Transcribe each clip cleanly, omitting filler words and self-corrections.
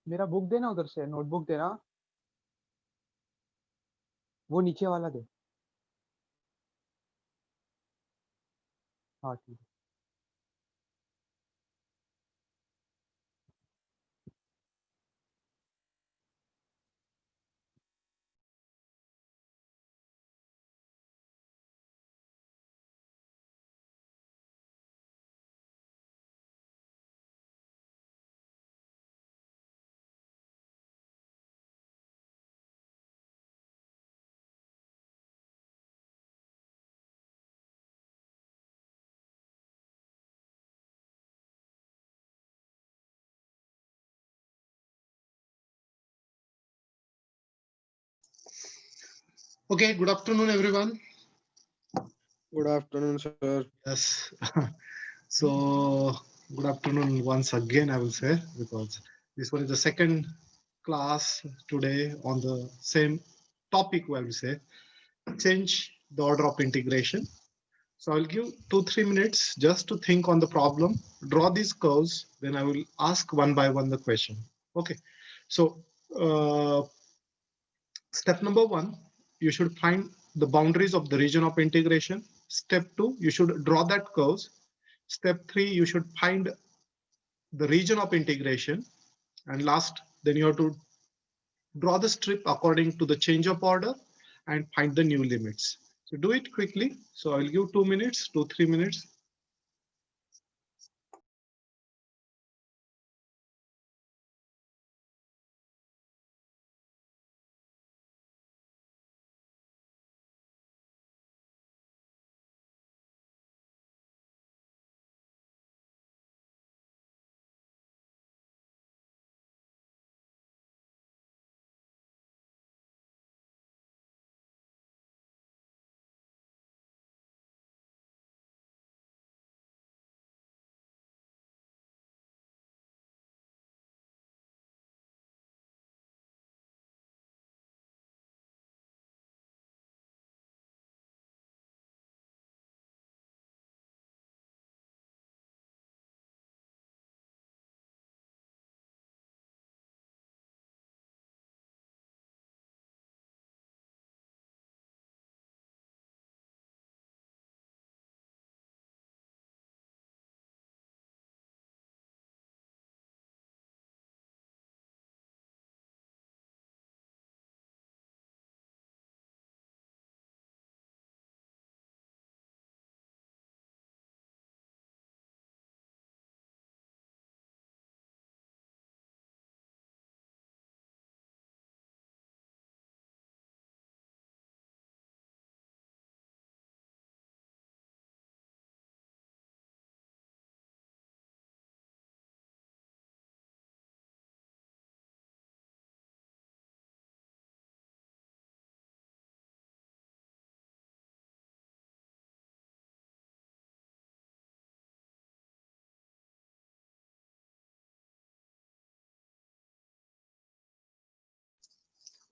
मेरा बुक देना, उधर से नोटबुक देना, वो नीचे वाला दे। हाँ ठीक है। Okay, good afternoon, everyone. Good afternoon, sir. Yes. So, good afternoon once again, I will say, because this one is the second class today on the same topic, I will say, change the order of integration. So, I'll give 2-3 minutes just to think on the problem, draw these curves, then I will ask one by one the question. Okay. So, uh, step number one, you should find the boundaries of the region of integration. Step two, you should draw that curves. Step three, you should find the region of integration. And last, then you have to draw the strip according to the change of order and find the new limits. So do it quickly. So I'll give 2 minutes, 2-3 minutes.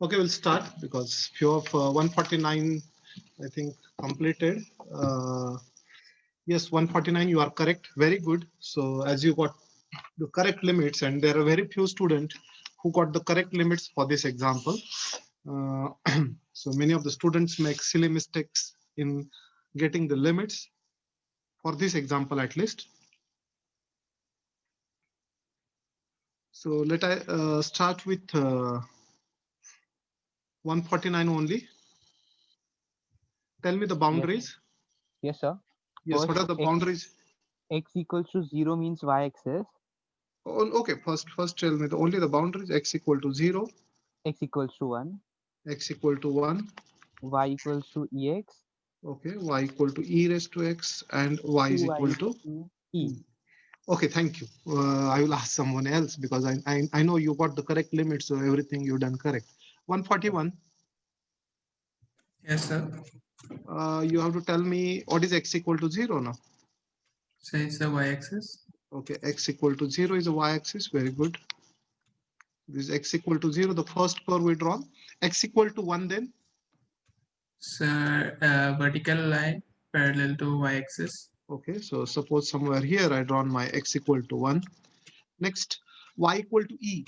Okay, we'll start because few of 149, I think, completed. Yes, 149, you are correct. Very good. So as you got the correct limits, and there are very few students who got the correct limits for this example. Uh, so many of the students make silly mistakes in getting the limits for this example at least. So let I start with 149 only. Tell me the Yes, boundaries. yes, sir. Yes, what First, are the boundaries? x equals to 0 means y-axis, Oh, okay, first tell me the only the boundaries. X equal to 0, x equals to 1, x equal to 1, y equals to ex, okay, y equal to e raised to x, and y is 2y equal is to to e. e. Okay, thank you. I will ask someone else because I know you got the correct limits, so everything you done correct. 141. Yes, sir. You have to tell me what is x equal to 0 now. So it's the y-axis. Okay, x equal to 0 is a y-axis. Very good. This is x equal to 0, the first curve we draw. X equal to 1 then. So vertical line parallel to y-axis. Okay, so suppose somewhere here I drawn my x equal to 1. Next, y equal to e.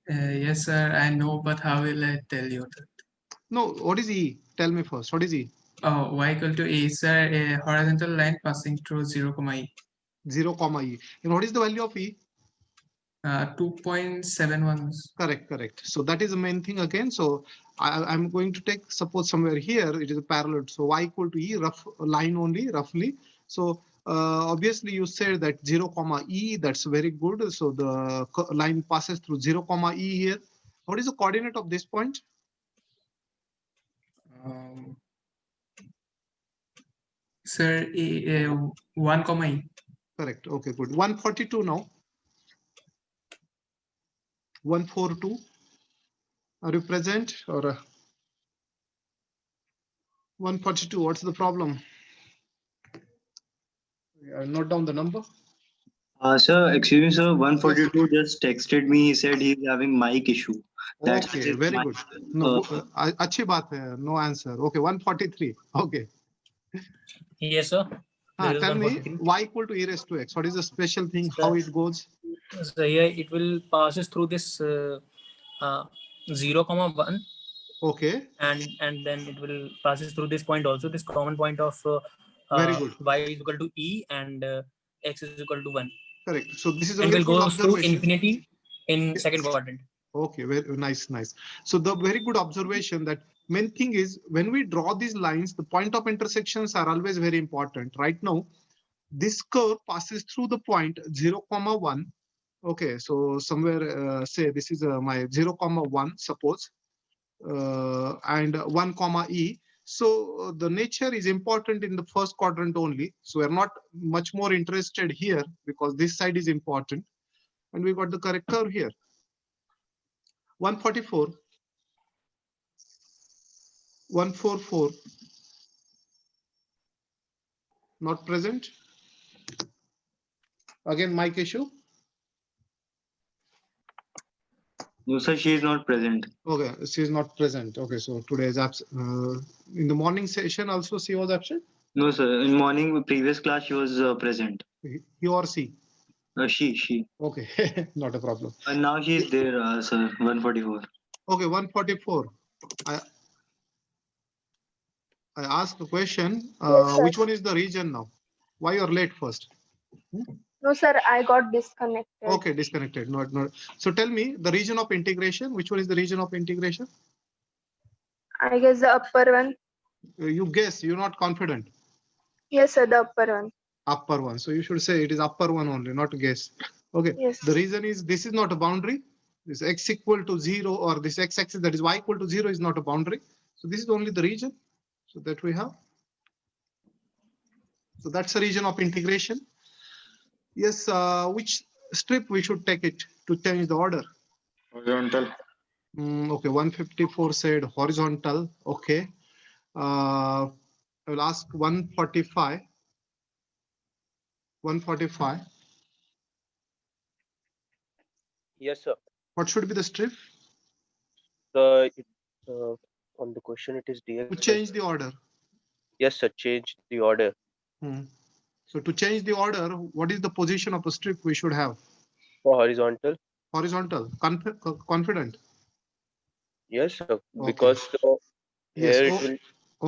Yes, sir, I know, but how will I tell you that? No, what is E? Tell me first. What is E? Oh, y equal to E, sir, a horizontal line passing through 0, E. 0, comma E. And what is the value of E? 2.71. Correct, correct. So that is the main thing again. So I'm going to take, suppose somewhere here, it is a parallel. So Y equal to E, rough line only, roughly. So obviously you said that 0, comma E, that's very good. So the line passes through 0, comma E here. What is the coordinate of this point? Sir, 1, E. Correct. Okay, good. 142 now. 142. Are you present or 142? What's the problem? Note down the number. Sir, excuse me, sir. 142 just texted me. He said he's having mic issue. That's Okay, his very mic. good. No, अच्छी बात है. No answer. Okay, 143. Okay. Yes, sir. This is Tell me 143. y equal to e raised to x. What is the special thing? How it goes? So here it will passes through this 0, 1, Okay. and then it will passes through this point also, this common point of Very good. y is equal to e and x is equal to 1. Correct. So this is a And very will good goes to observation. infinity in Yes. second quadrant. Okay, very nice, nice. So the very good observation that main thing is when we draw these lines, the point of intersections are always very important. Right now, this curve passes through the point 0, 1. Okay, so somewhere say this is my 0, 1, suppose, and 1, E. So the nature is important in the first quadrant only. So we're not much more interested here because this side is important. And we got the correct curve here. 144. 144. Not present. Again, mic issue. No, sir, she is not present. Okay, she is not present. Okay, so today is absent. In the morning session also she was absent? No, sir. In morning, previous class, she was present. He or she? She. Okay, not a problem. And now she is there, sir. 144. Okay, 144. I asked the question, Yes, sir. which one is the region now? Why you're late first? No, sir, I got disconnected. Okay, disconnected. Not. So tell me the region of integration. Which one is the region of integration? I guess the upper one. You guess. You're not confident. Yes, sir, the upper one. Upper one. So you should say it is upper one only, not guess. Okay. Yes. The reason is this is not a boundary. This x equal to 0 or this x-axis that is y equal to 0 is not a boundary. So this is only the region. So that we have. So that's the region of integration. Yes. Which strip we should take it to change the order? Horizontal. Okay. 154 said horizontal. Okay. I will ask 145. 145. Yes, sir. What should be the strip? On the question, it is dx. To change the order. Yes, sir. Change the order. So to change the order, what is the position of a strip we should have? For horizontal. Horizontal. Confident. Yes, sir. Okay. Because Yes. here it will.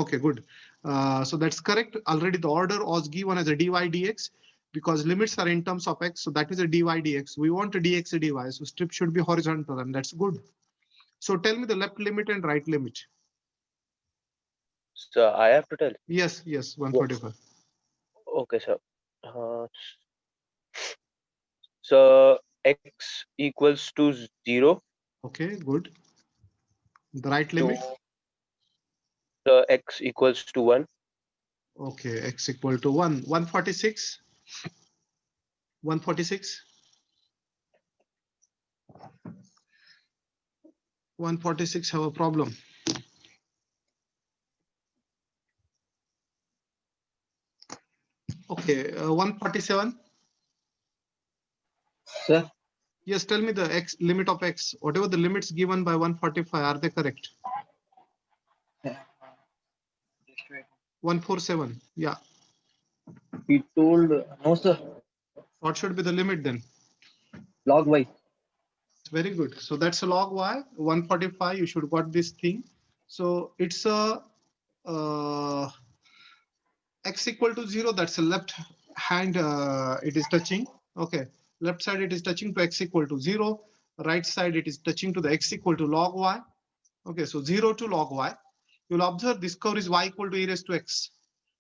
Okay, good. So that's correct. Already the order was given as a dy dx because limits are in terms of x. So that is a dy dx. We want a dx dy. So strip should be horizontal and that's good. So tell me the left limit and right limit. So I have to tell. Yes, 145. Okay, sir. So x equals to 0. Okay, good. The right limit. The x equals to 1. Okay, x equal to 1. 146. 146. 146 have a problem. Okay, 147. Sir? Yes, tell me the x limit of x. Whatever the limits given by 145, are they correct? 147. Yeah. He told no, sir. What should be the limit then? Log y. Very good. So that's a log y, 145. You should got this thing. So it's a x equal to 0. That's a left hand. It is touching. Okay. Left side it is touching to x equal to 0. Right side it is touching to the x equal to log y. Okay. So 0 to log y. You'll observe this curve is y equal to e raised to x.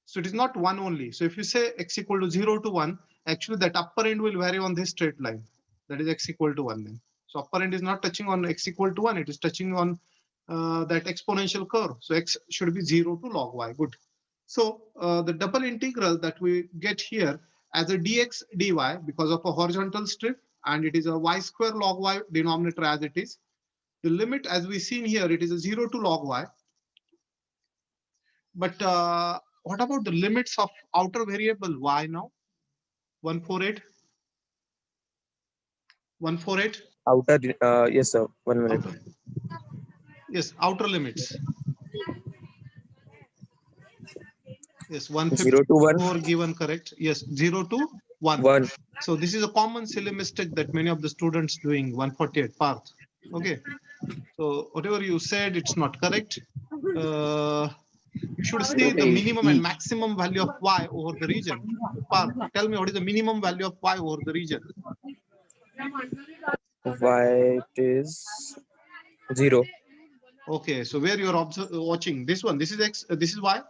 So it is not 1 only. So if you say x equal to 0 to 1, actually that upper end will vary on this straight line. That is x equal to 1 then. So upper end is not touching on x equal to 1. It is touching on that exponential curve. So x should be 0 to log y. Good. So the double integral that we get here as a dx dy because of a horizontal strip, and it is a y square log y denominator as it is. The limit as we seen here, it is a 0 to log y. But what about the limits of outer variable y now? 148. 148. Outer, yes, sir. 1 minute. Outer. Yes, outer limits. Yes, 0 to 1. 154 given correct. Yes, 0 to 1. 1. So this is a common silly mistake that many of the students doing 148 path. Okay. So whatever you said, it's not correct. You should see the minimum and maximum value of y over the region. Parth, tell me what is the minimum value of y over the region? Y is 0. Okay, so where you are watching this one, this is x, this is y,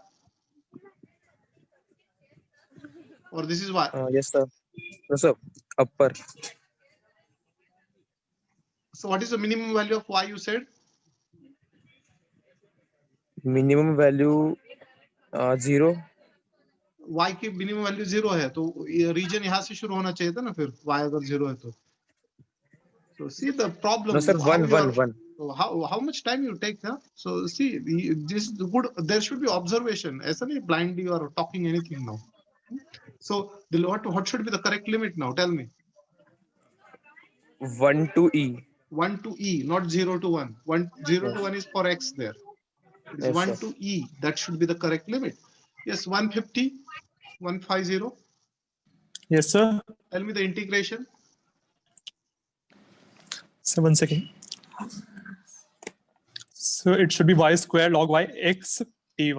or this is y. Yes, sir. No, sir. Upper. So what is the minimum value of y you said? Minimum value 0. y की minimum value 0 है तो reason यहाँ से शुरू होना चाहिए था ना फिर y अगर 0 है तो. So see the problem. No, sir. 1, 1, 1. So how much time you take? Huh? So see, this is good. There should be observation. ऐसा नहीं blindly you are talking anything now. So what should be the correct limit now? Tell me. 1 to e. 1 to e, not 0 to 1. 0 to 1 is for x there. It is Yes, 1 sir. to e. That should be the correct limit. Yes, 150, 150. Yes, sir. Tell me the integration. So 1 second. So it should be y square log y x dy.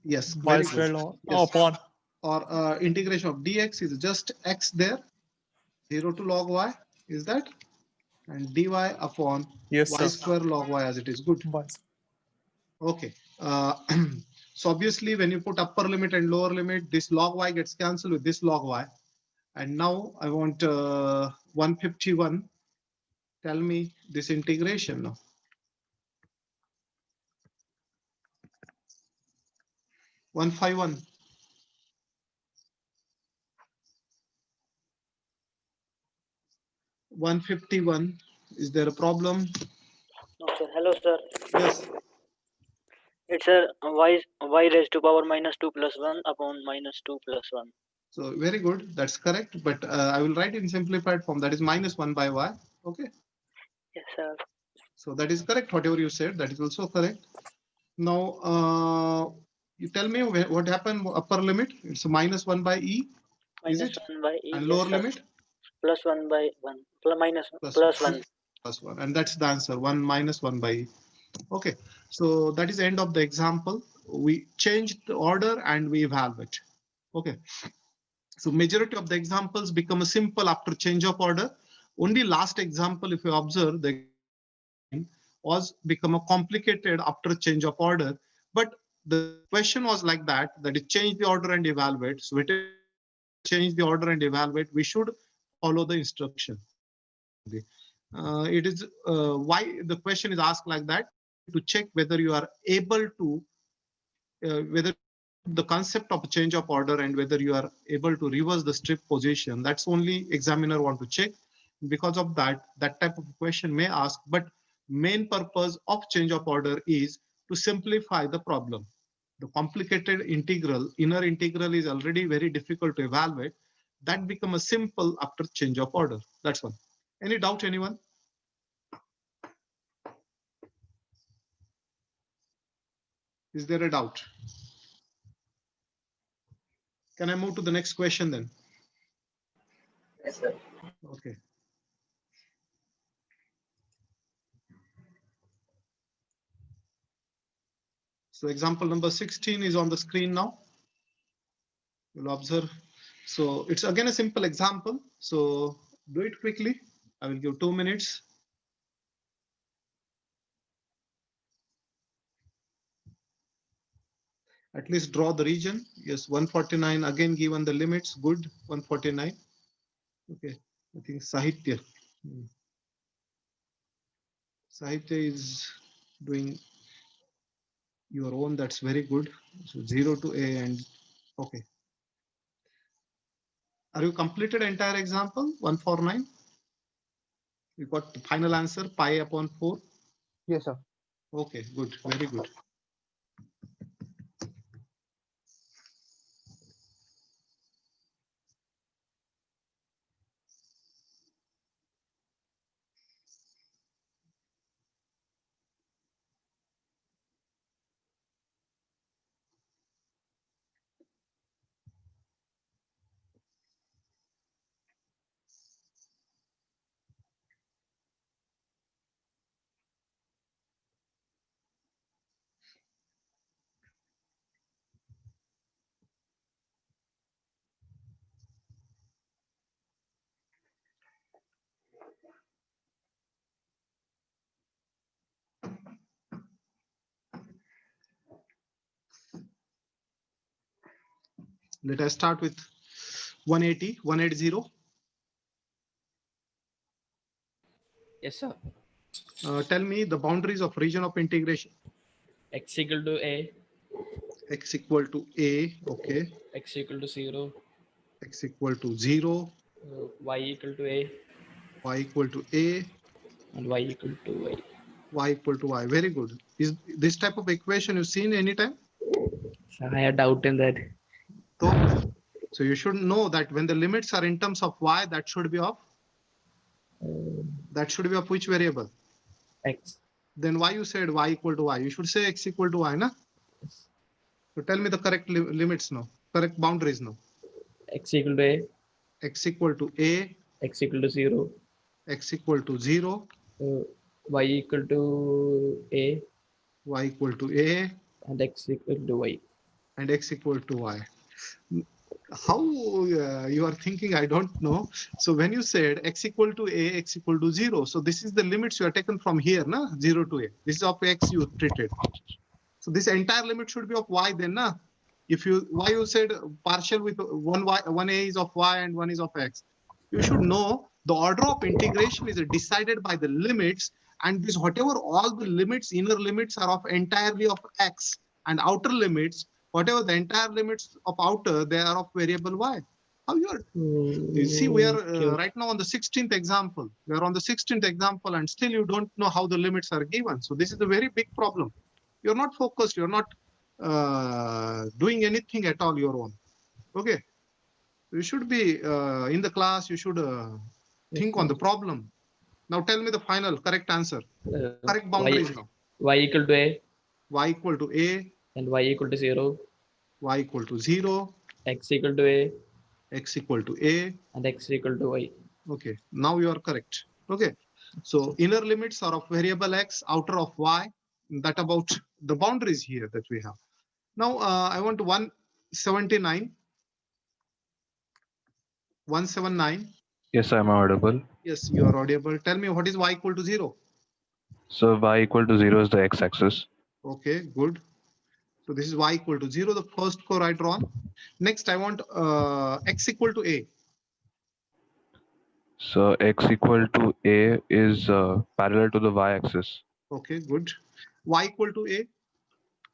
Yes, Y very square good. log Yes. upon. Or integration of dx is just x there. 0 to log y is that, and dy upon Yes, y sir. square log y as it is. Good. Y. Okay. So obviously when you put upper limit and lower limit, this log y gets cancelled with this log y. And now I want 151. Tell me this integration now. One 151. Is there a problem? No, sir. Hello, sir. Yes. It's a y raised to power minus 2 plus 1 upon minus 2 plus 1. So very good. That's correct. But I will write in simplified form. That is minus 1 by y. Okay. Yes, sir. So that is correct. Whatever you said, that is also correct. Now you tell me what happened. Upper limit. It's a minus 1 by e. Minus Is it? 1 by e. And Yes, lower sir. limit. Plus 1 by 1. Minus Plus plus 1. Plus 1. And that's the answer. 1 minus 1 by e. Okay. So that is the end of the example. We changed the order and we evaluate. Okay. So majority of the examples become a simple after change of order. Only last example, if you observe, the was become a complicated after change of order. But the question was like that it change the order and evaluate. So it change the order and evaluate. We should follow the instruction. It is why the question is asked like that, to check whether you are able to whether the concept of a change of order and whether you are able to reverse the strip position. That's only examiner want to check. Because of that type of question may ask, but main purpose of change of order is to simplify the problem. The complicated integral, inner integral is already very difficult to evaluate. That become a simple after change of order. That's one. Any doubt, anyone? Is there a doubt? Can I move to the next question then? Yes, sir. Okay. So example number 16 is on the screen now. You'll observe. So it's again a simple example. So do it quickly. I will give 2 minutes. At least draw the region. Yes, 149 again given the limits. Good, 149. Okay, I think Sahitya. Sahitya is doing your own. That's very good. So 0 to A and okay. Are you completed entire example? 149. You got the final answer pi upon 4. Yes, sir. Okay, good, very good. Let us start with 180. Yes, sir. Tell me the boundaries of region of integration. X equal to A, X equal to A, okay. X equal to 0, X equal to 0, Y equal to A, Y equal to A, and Y equal to Y. Y equal to Y. Very good. Is this type of equation you've seen anytime? So I had doubt in that. So you should know that when the limits are in terms of Y, that should be of which variable? X. Then why you said Y equal to Y? You should say X equal to Y, na? So tell me the correct limits now, correct boundaries now. X equal to A, X equal to A, X equal to 0, X equal to 0, Y equal to A, Y equal to A, and X equal to Y. and X equal to Y. How you are thinking, I don't know. So when you said X equal to A, X equal to 0, so this is the limits you are taken from here, na? 0 to A. This is of X you treated. So this entire limit should be of Y then, na? If you, why you said partial with one A is of Y and one is of X. You should know the order of integration is decided by the limits, and this whatever all the limits, inner limits are of entirely of X, and outer limits, whatever the entire limits of outer, they are of variable Y. How you are? You see, we are right now on the 16th example. We are on the 16th example, and still you don't know how the limits are given. So this is a very big problem. You're not focused. You're not doing anything at all your own. Okay. You should be in the class. You should think on the problem. Now tell me the final correct answer. Correct boundaries now. Y equal to A. Y equal to A. And Y equal to 0. Y equal to 0. X equal to A. X equal to A. And X equal to Y. Okay. Now you are correct. Okay. So inner limits are of variable X, outer of Y. That about the boundaries here that we have. Now I want 179. 179. Yes, I'm audible. Yes, you are audible. Tell me what is Y equal to 0? So Y equal to 0 is the X-axis. Okay, good. So this is Y equal to 0, the first core I drawn. Next, I want X equal to A. So X equal to A is parallel to the Y-axis. Okay, good. Y equal to A.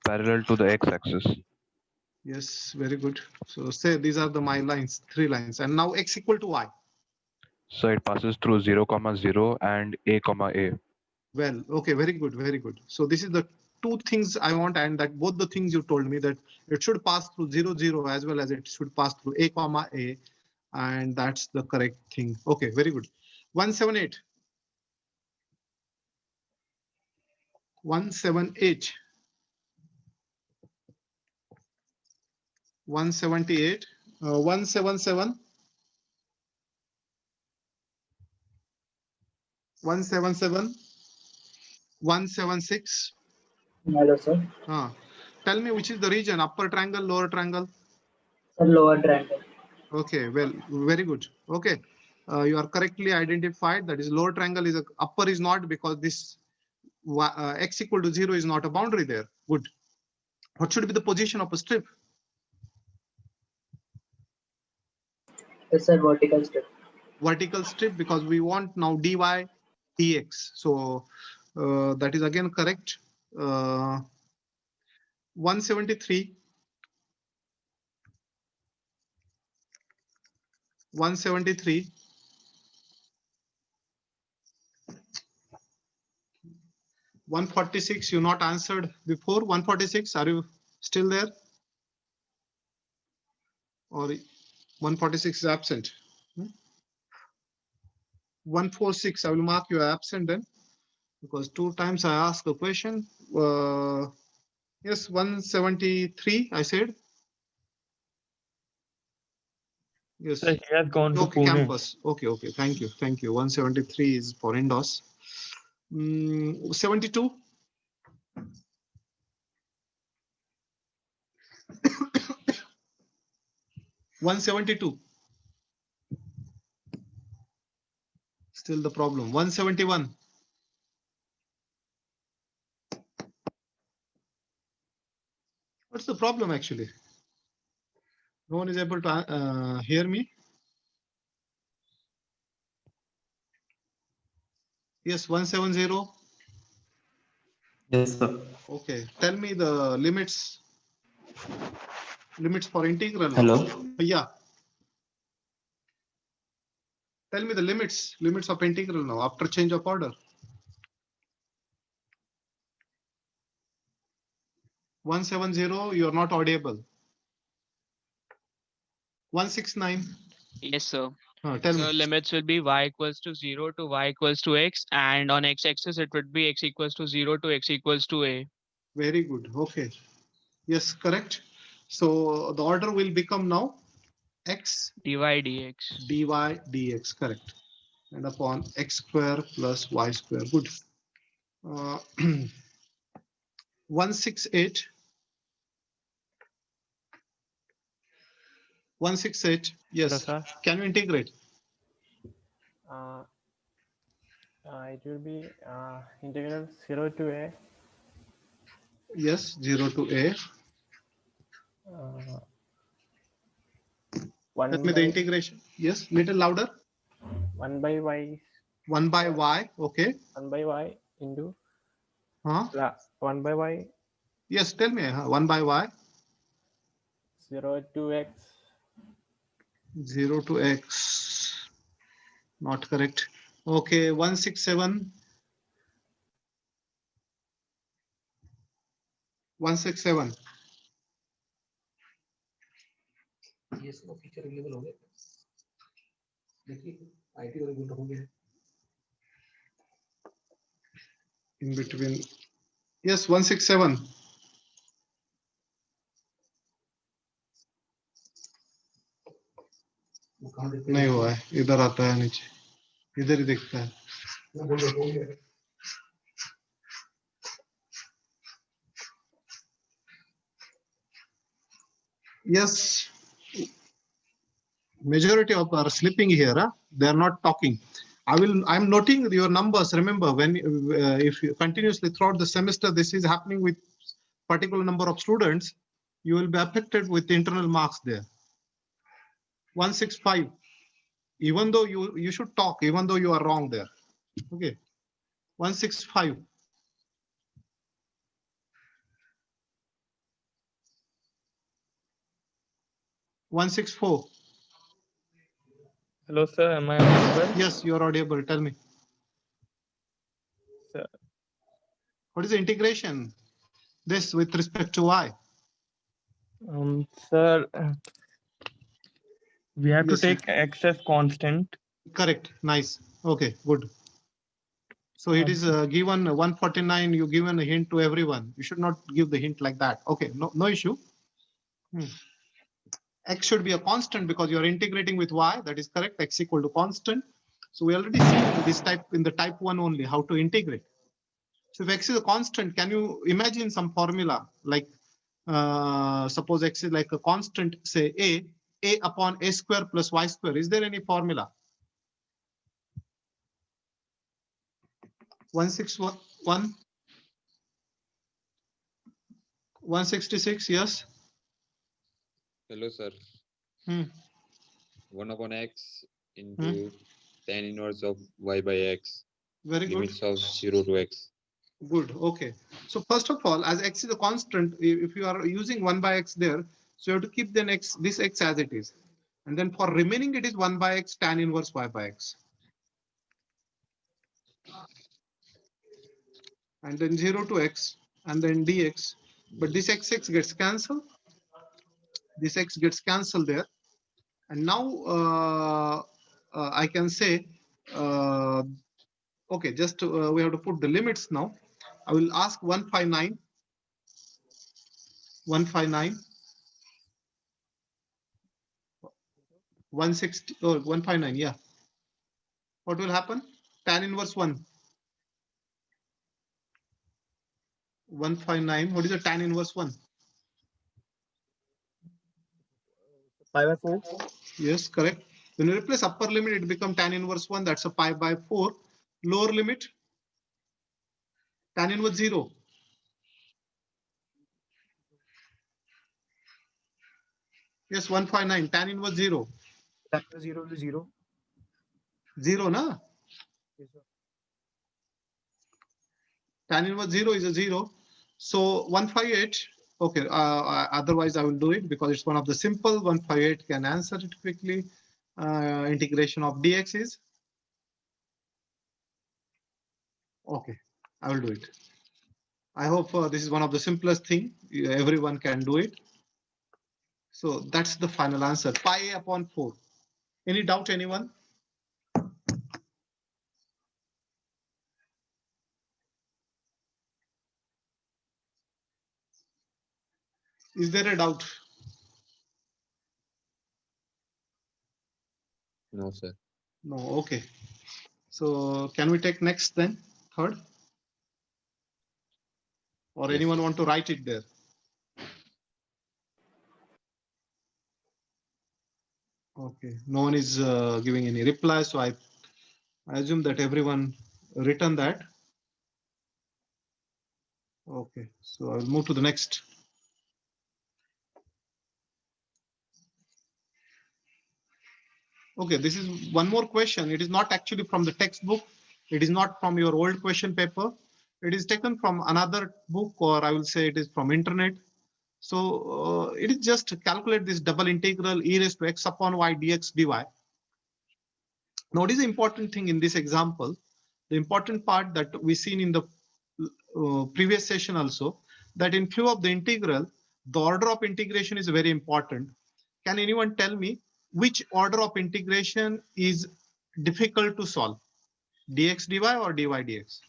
Parallel to the X-axis. Yes, very good. So say these are my lines, 3 lines. And now X equal to Y. So it passes through 0, 0 and A, A. Well, okay, very good, very good. So this is the 2 things I want, and that both the things you told me, that it should pass through 0, 0 as well as it should pass through A, A, and that's the correct thing. Okay, very good. 178. 178. 178. 177. 177. 176. Hello, sir. tell me which is the region, upper triangle, lower triangle? Lower triangle. Okay, well, very good. Okay, you are correctly identified. That is lower triangle is upper is not, because this x equal to 0 is not a boundary there. Good. What should be the position of a strip? It's a vertical strip. Vertical strip, because we want now dy dx. So that is again correct. 173. 173. 146, you not answered before. 146, are you still there? Or 146 is absent? 146, I will mark you absent then, because 2 times I asked a question. Yes, 173, I said. Yes. Sir, he has gone to Okay, Pune. campus. Okay, okay. Thank you. Thank you. 173 is for Indus. 72. 172. Still the problem. 171. What's the problem actually? No one is able to hear me. Yes, 170. Yes, sir. Okay, tell me the limits. Limits for integral. Hello. Yeah. Tell me the limits. Limits of integral now after change of order. 170. You are not audible. 169. Yes, sir. Tell So me. limits will be y equals to 0 to y equals to x, and on x-axis it would be x equals to 0 to x equals to a. Very good. Okay. Yes, correct. So the order will become now x dy dx. dy dx, correct. And upon x square plus y square. Good. 168. 168. Yes. Hello, sir. Can you integrate? It will be integral 0 to a. Yes, 0 to a. Tell me the integration. Yes, little louder. 1 by y. 1 by y. Okay. 1 by y into. 1 by y. Yes, tell me. 1 by y. 0 to x. 0 to x. Not correct. Okay, 167. 167. yes, no feature available हो गए देखिए IT वाले बोल रहे हैं In between. Yes, 167. नहीं हुआ है, इधर आता है नीचे, इधर ही दिखता है. Yes, majority of are sleeping here. They are not talking. I'm noting your numbers. Remember, when if you continuously throughout the semester this is happening with particular number of students, you will be affected with internal marks there. 165. Even though you should talk, even though you are wrong there. Okay. 165. 164. Hello, sir. Am I audible? Yes, you are audible. Tell me. Sir. What is the integration? This with respect to y? Sir, we have Yes, to take x as constant. Correct. Nice. Okay, good. So it is given 149. You given a hint to everyone. You should not give the hint like that. Okay, no issue. X should be a constant because you are integrating with y. That is correct. X equal to constant. So we already see this type in the type 1 only how to integrate. So if x is a constant, can you imagine some formula like suppose x is like a constant, say a upon a square plus y square. Is there any formula? 161, 166, yes. Hello, sir. Hmm. 1 upon x into tan inverse of y by x. Very good. Limits of 0 to x. Good. Okay. So first of all, as x is a constant, if you are using 1 by x there, so you have to keep then this x as it is. And then for remaining, it is 1 by x tan inverse y by x. And then 0 to x and then dx. But this x gets cancelled. This x gets cancelled there. And now I can say, okay, just we have to put the limits now. I will ask 159, 159, 160, oh, 159, yeah. What will happen? Tan inverse 1. 159, what is the tan inverse 1? Pi by 4. Yes, correct. When you replace upper limit, it becomes tan inverse 1. That's a pi by 4. Lower limit, tan inverse 0. Yes, 159, tan inverse 0. Tan inverse 0 will be 0. 0, na? Yes, sir. Tan inverse 0 is a 0. So 158. Okay, otherwise I will do it because it's one of the simple. 158 can answer it quickly. Integration of dx is. Okay, I will do it. I hope this is one of the simplest thing. Everyone can do it. So that's the final answer. Pi a upon 4. Any doubt, anyone? Is there a doubt? No, sir. No, okay. So can we take next then? Third? Or Yes. anyone want to write it there? Okay, no one is giving any reply, so I assume that everyone written that. Okay, so I'll move to the next. Okay, this is one more question. It is not actually from the textbook. It is not from your old question paper. It is taken from another book, or I will say it is from internet. So it is just to calculate this double integral e raised to x upon y dx dy. Now, what is the important thing in this example? The important part that we seen in the previous session also, that in view of the integral, the order of integration is very important. Can anyone tell me which order of integration is difficult to solve? Dx dy or dy dx?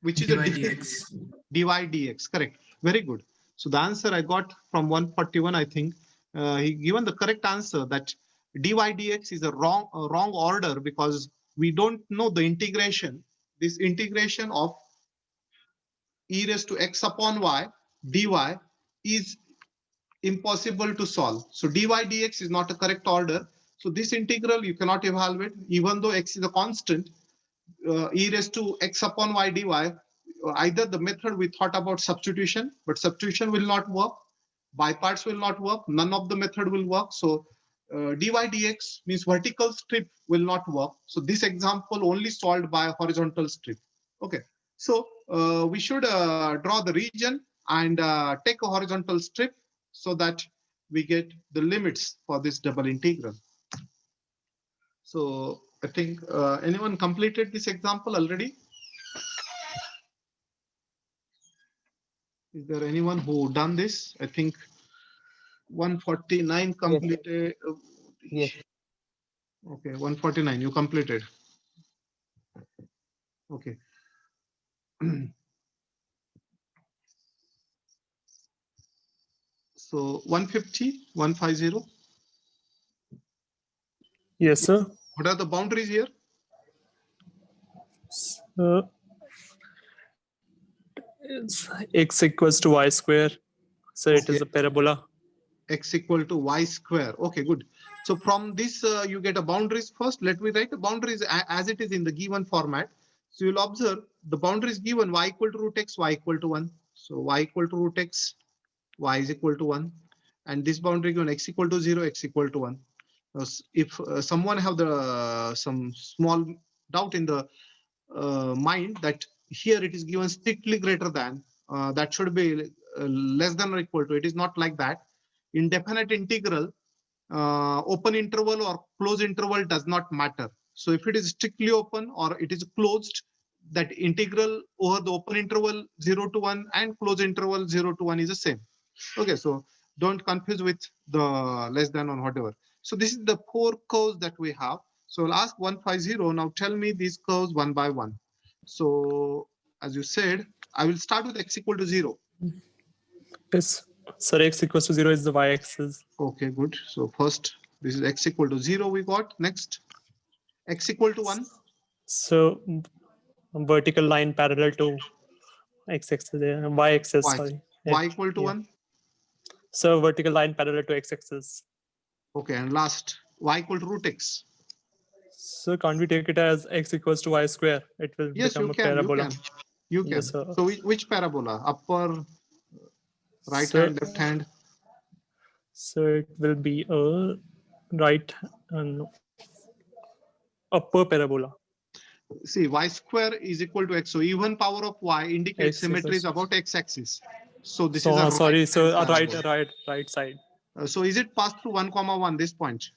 Which is dy a dx. dy dx, correct. Very good. So the answer I got from 141, I think, he given the correct answer that dy dx is a wrong order because we don't know the integration. This integration of e raised to x upon y dy is impossible to solve. So dy dx is not a correct order. So this integral you cannot evaluate, even though x is a constant. E raised to x upon y dy, either the method we thought about substitution, but substitution will not work. By parts will not work. None of the method will work. So dy dx means vertical strip will not work. So this example only solved by a horizontal strip. Okay. So we should draw the region and take a horizontal strip so that we get the limits for this double integral. So I think anyone completed this example already? Is there anyone who done this? I think 149 completed. Yes. Okay, 149 you completed. Okay. So 150, 150. Yes, sir. What are the boundaries here? It's x equals to y square, So it is a parabola. X equal to y square. Okay, good. So from this, you get a boundaries first. Let me write the boundaries as it is in the given format. So you'll observe the boundaries given y equal to root x, y equal to 1. So y equal to root x, y is equal to 1. And this boundary given x equal to 0, x equal to 1. If someone have the some small doubt in the mind that here it is given strictly greater than, that should be less than or equal to, it is not like that. In definite integral, open interval or closed interval does not matter. So if it is strictly open or it is closed, that integral over the open interval 0 to 1 and closed interval 0 to 1 is the same. Okay, so don't confuse with the less than or whatever. So this is the 4 curves that we have. So I'll ask 150. Now tell me these curves one by one. So as you said, I will start with x equal to 0. Yes. So x equals to 0 is the y-axis. Okay, good. So first, this is x equal to 0 we got. Next, x equal to 1. So vertical line parallel to x-axis, y-axis, sorry. Y equal to 1. So vertical line parallel to x-axis. Okay, and last, y equal to root x. So can't we take it as x equals to y square? It will become a parabola. You can. Yes, sir. So which parabola? Upper, right So- hand, left hand? So it will be a right upper parabola. See, y square is equal to x. So even power of y indicates X symmetry is equals- about x-axis. So this So, is a sorry, so a parabola. right side. So is it passed through 1, 1, this point?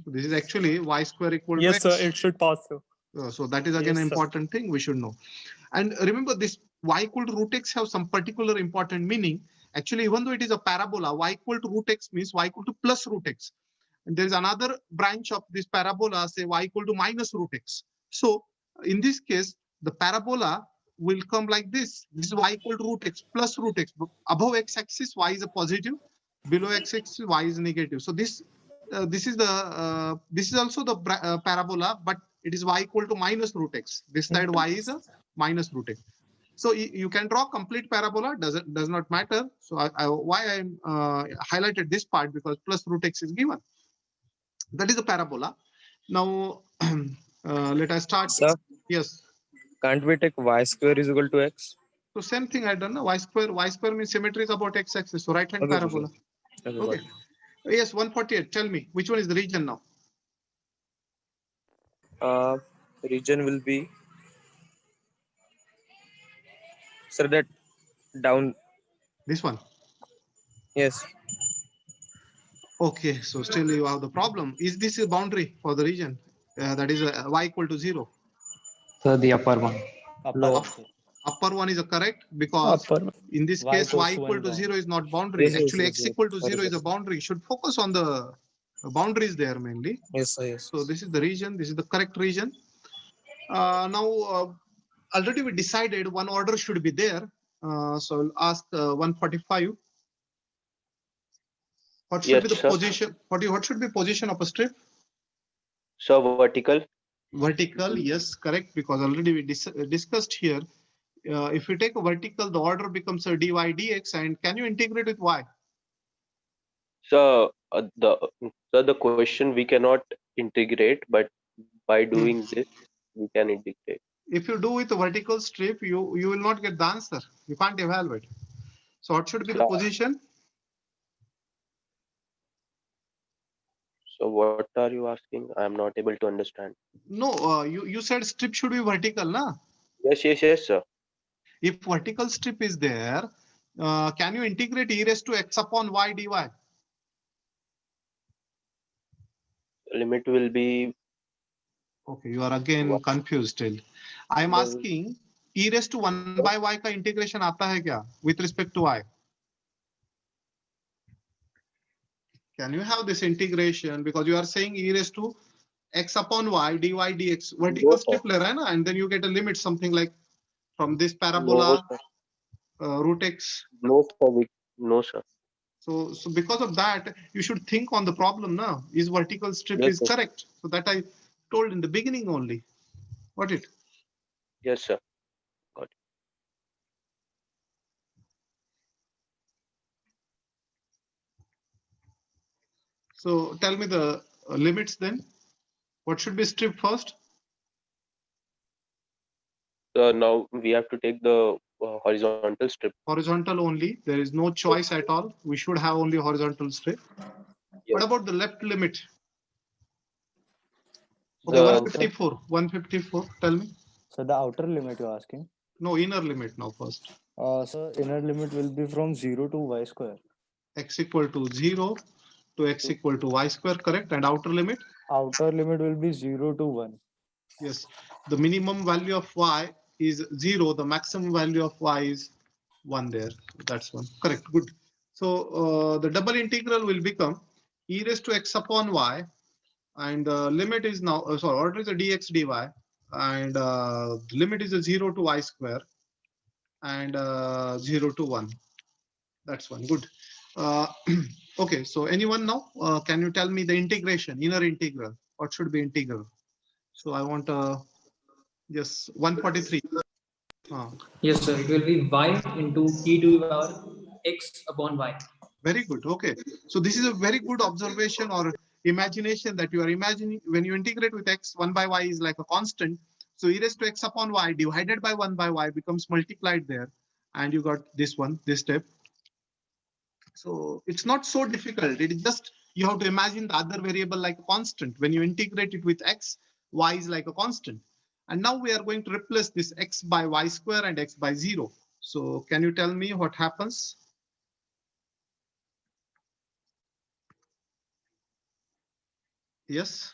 So this is actually y square equal to Yes, x. sir, it should pass through. So that is again Yes, an sir. important thing we should know. And remember, this y equal to root x have some particular important meaning. Actually, even though it is a parabola, y equal to root x means y equal to plus root x. And there is another branch of this parabola, say y equal to minus root x. So in this case, the parabola will come like this. This is y equal to root x plus root x. Above x-axis, y is a positive. Below x-axis, y is negative. So this is also the parabola, but it is y equal to minus root x. This side y is a minus root x. So you can draw complete parabola, does not matter. So why I highlighted this part, because plus root x is given. That is a parabola. Now let us start. Sir? Yes. Can't we take y square is equal to x? So same thing I done. Y square means symmetry is about x-axis. So right hand Okay, parabola. Okay. Okay. Yes, 148. Tell me which one is the region now? Region will be, sir, that down. This one. Yes. Okay, so still you have the problem. Is this a boundary for the region? That is y equal to 0. So the upper one. No. Upper one is a correct, because in this case y equal to 0 is not boundary. Yes, Actually, yes, x yes. equal to Sorry, 0 is a sorry. boundary. You should focus on the boundaries there mainly. Yes, sir, yes. So this is the region. This is the correct region. Now, already we decided one order should be there. So I'll ask 145. What should Yes, be the sir. position? What should be position of a strip? So vertical. Vertical, yes, correct. Because already we discussed here. If you take a vertical, the order becomes a dy dx. And can you integrate with y? So the question we cannot integrate, but by doing this we can integrate. If you do with a vertical strip, you will not get the answer. You can't evaluate. So what should be the position? So what are you asking? I am not able to understand. No, you said strip should be vertical, na? Yes, sir. If vertical strip is there, can you integrate e raised to x upon y dy? Limit will be. Okay, you are again confused still. I am asking e raised to 1 by y का integration आता है क्या with respect to y? Can you have this integration, because you are saying e raised to x upon y dy dx vertical strip ले रहा है ना, and then you get a limit something like from this parabola root x. No, sir. No, sir. So because of that, you should think on the problem now. Is vertical strip Yes, is sir. correct? So that I told in the beginning only. What it? Yes, sir. Got it. So tell me the limits then. What should be stripped first? Now we have to take the horizontal strip. Horizontal only. There is no choice at all. We should have only horizontal strip. What about the left limit? Okay, The- 154. 154. Tell me. So the outer limit you're asking? No, inner limit now first. So inner limit will be from 0 to y square. X equal to 0 to x equal to y square, correct? And outer limit? Outer limit will be 0 to 1. Yes. The minimum value of y is 0. The maximum value of y is 1 there. That's one. Correct. Good. So the double integral will become e raised to x upon y. And the limit is now, sorry, order is a dx dy. And the limit is a 0 to y square. And 0 to 1. That's one. Good. Okay, so anyone now? Can you tell me the integration, inner integral? What should be integral? So I want yes, 143. Yes, sir. It will be y into e to the power x upon y. Very good. Okay. So this is a very good observation or imagination that you are imagining when you integrate with x, 1 by y is like a constant. So e raised to x upon y divided by 1 by y becomes multiplied there. And you got this one, this step. So it's not so difficult. It is just you have to imagine the other variable like a constant. When you integrate it with x, y is like a constant. And now we are going to replace this x by y square and x by 0. So can you tell me what happens? Yes.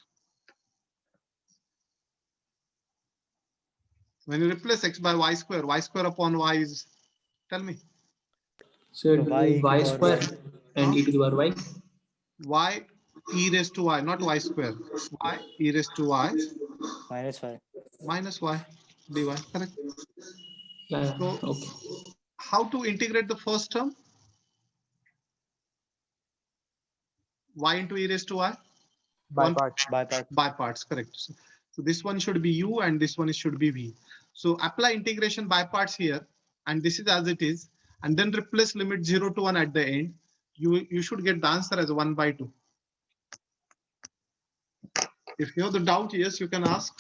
When you replace x by y square upon y is, tell me. So it will be y square and e to the power y. Y e raised to y, not y square. Y e raised to y. Minus y. Minus y dy, correct? Yeah, so, okay. How to integrate the first term? Y into e raised to y? By parts. By parts, correct. So this one should be u and this one should be v. So apply integration by parts here, and this is as it is, and then replace limit 0 to 1 at the end. You should get the answer as 1 by 2. If you have the doubt, yes, you can ask.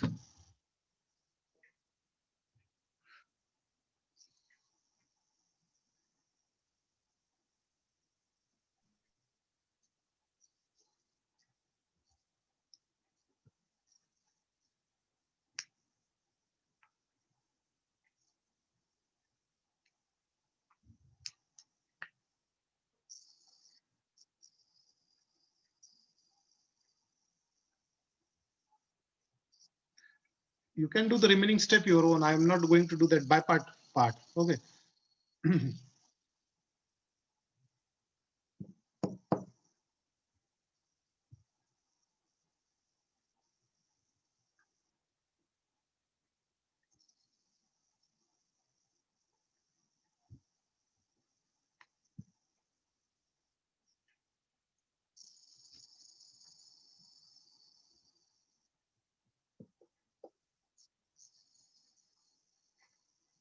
You can do the remaining step your own. I am not going to do that by part. Okay.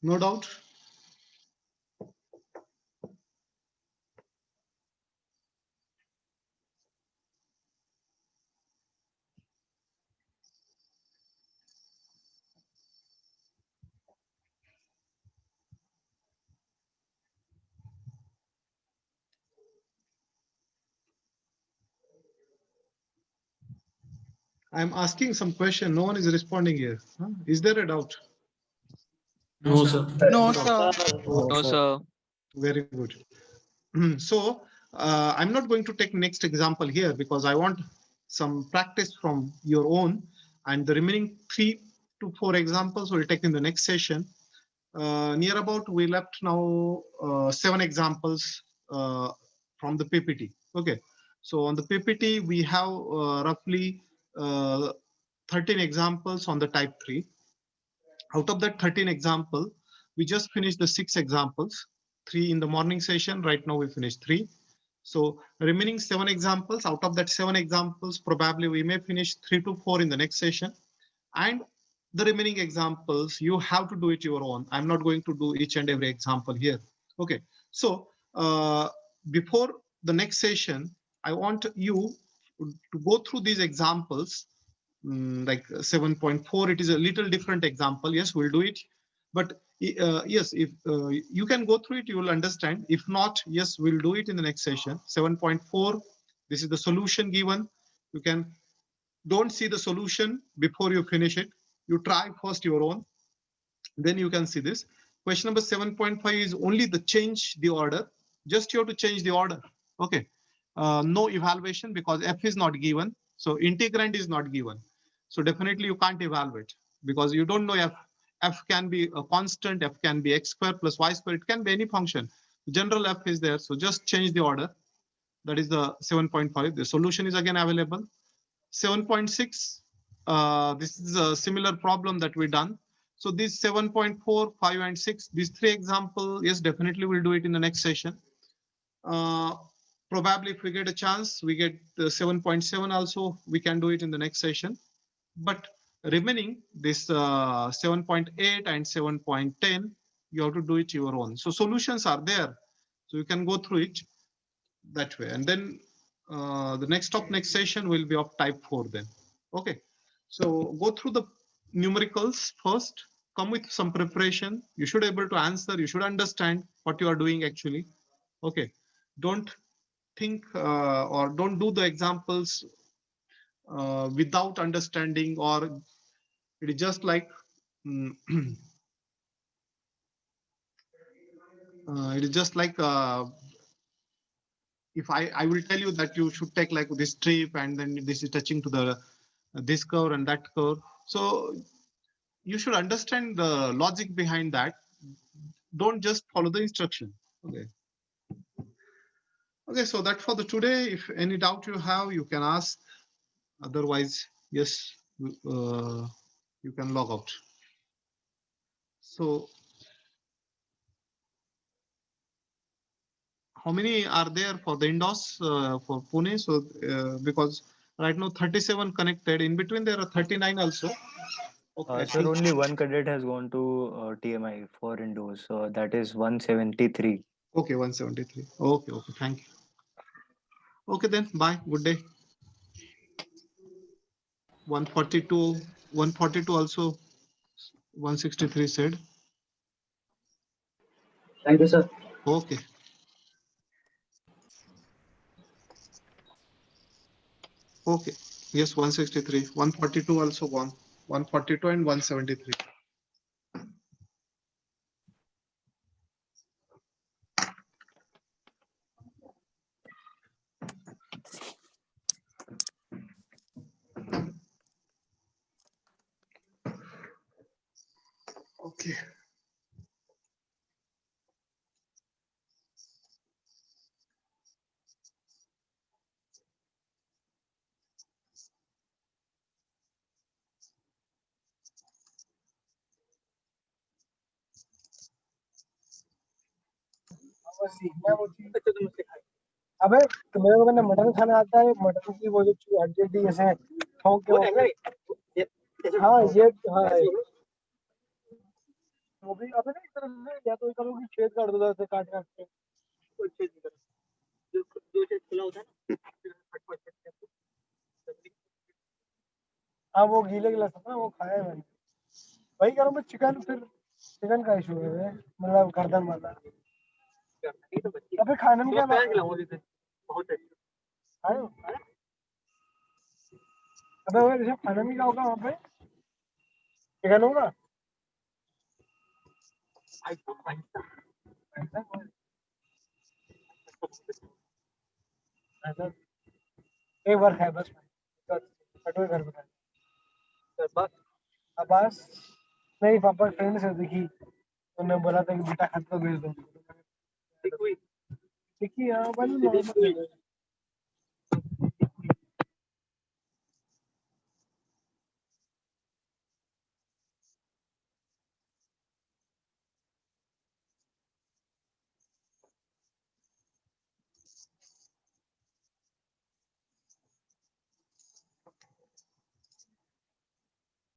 No doubt. I'm asking some question. No one is responding here. Huh? Is there a doubt? No, sir. No, sir. No, sir. Very good. So I'm not going to take next example here because I want some practice from your own, and the remaining 3 to 4 examples we'll take in the next session. Near about we left now 7 examples from the PPT. Okay, so on the PPT we have roughly 13 examples on the type 3. Out of that 13 example, we just finished the 6 examples, 3 in the morning session. Right now we finished 3. So remaining 7 examples. Out of that 7 examples, probably we may finish 3 to 4 in the next session. And the remaining examples, you have to do it your own. I'm not going to do each and every example here. Okay, so before the next session, I want you to go through these examples, like 7.4, it is a little different example. Yes, we'll do it. But yes, if you can go through it, you will understand. If not, yes, we'll do it in the next session. 7.4, this is the solution given. You can don't see the solution before you finish it. You try first your own, then you can see this. Question number 7.5 is only the change the order. Just you have to change the order. Okay. No evaluation because f is not given. So integrand is not given. So definitely you can't evaluate because you don't know f. F can be a constant, f can be x square plus y square. It can be any function. General f is there. So just change the order. That is the 7.5. The solution is again available. 7.6, this is a similar problem that we done. So these 7.4, 5, and 6, these three examples, yes, definitely we'll do it in the next session. Probably if we get a chance, we get 7.7 also, we can do it in the next session. But remaining this 7.8 and 7.10, you have to do it your own. So solutions are there. So you can go through it that way. And then the next session will be of type 4 then. Okay. So go through the numericals first, come with some preparation. You should be able to answer. You should understand what you are doing actually. Okay. Don't think or don't do the examples without understanding, or it is just like it is just like if I will tell you that you should take like this strip and then this is touching to the this curve and that curve. So you should understand the logic behind that. Don't just follow the instruction. Okay. Okay, so that for the today. If any doubt you have, you can ask. Otherwise, yes, you can log out. So how many are there for the Indos for Pune? So because right now 37 connected. In between there are 39 also. Okay, Sir, only one cadet has gone to TMI for Windows. That is 173. Okay, 173. Okay, okay, thank you. Okay then, bye. Good day. 142 also. 163 said. Thank you, sir. Okay. Okay. Yes, 163. 142 also gone. 142 and 173. Okay. अबे तो मेरे को ना mutton खाना आता है, mutton की वो जो हड्डी ऐसे ठोक के हाँ ये हाँ वो भी अबे ना इस तरह से या तो करोगे छेद कर दो ऐसे काट काट के कोई छेद नहीं कर जो छेद खुला होता है हाँ वो गीले गिलास था ना वो खाया है मैंने वही कह रहा हूँ चिकन फिर चिकन का इशू है मतलब गर्दन वाला अबे खाने में क्या बहुत अच्छा अबे वो जैसे खाने में क्या होगा वहाँ पे चिकन होगा एक बार खाए बस कटोरे घर पे बस अब्बास नहीं पापा फ्रेंड से दिखी उन्होंने बोला था कि बेटा खाते तो भेज दो दिखी हाँ